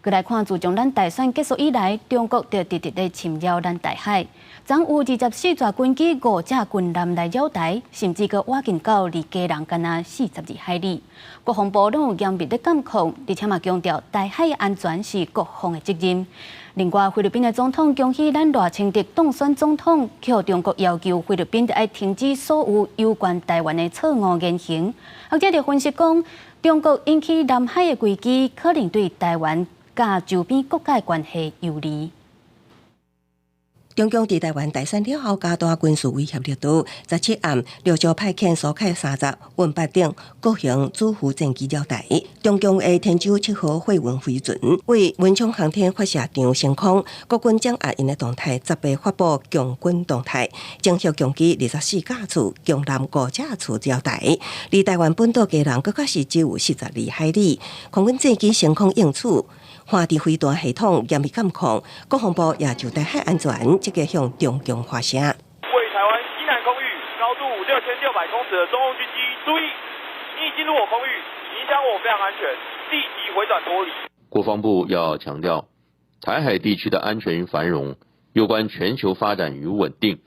佮来看，自从咱大选结束以来，中国就直直地侵扰咱台海。昨有24座军机、5架军舰来扰台，甚至佮挖进到离家人敢若42海里。国防部拢有严密地监控，而且嘛强调台海安全是国防的责任。另外，菲律宾的总统恭喜咱赖清德当选总统，却中国要求菲律宾要停止所有有关台湾的错误言行。学者就分析讲，中国引起南海的危机，可能对台湾甲周边国家关系有利。中共伫台湾大选了后，加大军事威胁力度。17暗陆续派遣苏凯30、运8等各型主副战机扰台。中共的天舟7号货运飞船为文昌航天发射场升空，国军掌握因的动态，十八发布强军动态，征集强机24架次，强舰5架次扰台。离台湾本岛家人更加是只有42海里。空军战机升空应处。华地飞弹系统严密监控，国防部也就台海安全积极向中共发声。为台湾西南空域高度6600公尺的中共军机，注意，你已进入我空域，影响我非常安全，立即回转脱离。国防部要强调，台海地区的安全与繁荣，攸关全球发展与稳定。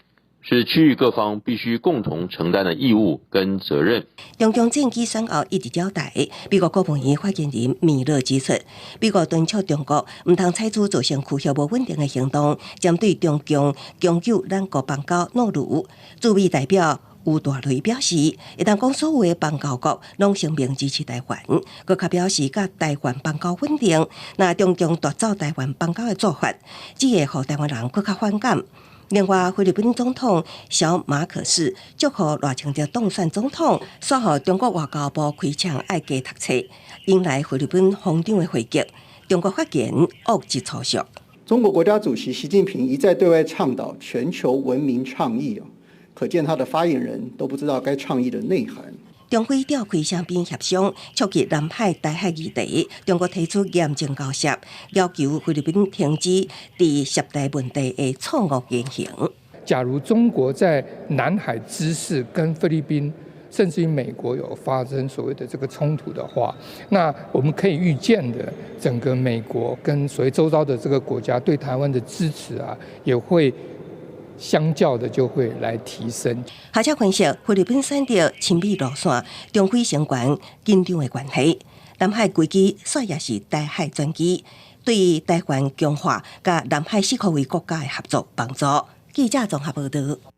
是区域各方必须共同承担的义务跟责任。中共战机选后一直扰台，美国国防院发言人米勒指出，美国敦促中国唔通采取造成区域无稳定的行动，针对中共攻击咱国邦交诺鲁。驻美代表吴大雷表示，一旦讲所有的邦交国拢声明支持台湾，佮较表示甲台湾邦交稳定，那中共夺走台湾邦交的做法，只会互台湾人佮较反感。另外，菲律宾总统小马可斯祝贺赖清德当选总统，说予中国外交部开枪爱加读册，迎来菲律宾防长的回击。中国发言恶极粗俗。中国国家主席习近平一再对外倡导全球文明倡议可见他的发言人都不知道该倡议的内涵。中菲召开双边协商，触及南海、台海议题。中国提出严正交涉，要求菲律宾停止伫涉台问题的错误言行。假如中国在南海之事跟菲律宾，甚至于美国有发生所谓的这个冲突的话，那我们可以预见的，整个美国跟所谓周遭的这个国家对台湾的支持也会。相较的就会来提升。学者分析，菲律宾选择亲美路线，中菲相关紧张的关系。南海危机率也是台海专机，对台湾强化甲南海4个国家的合作帮助。记者综合报道。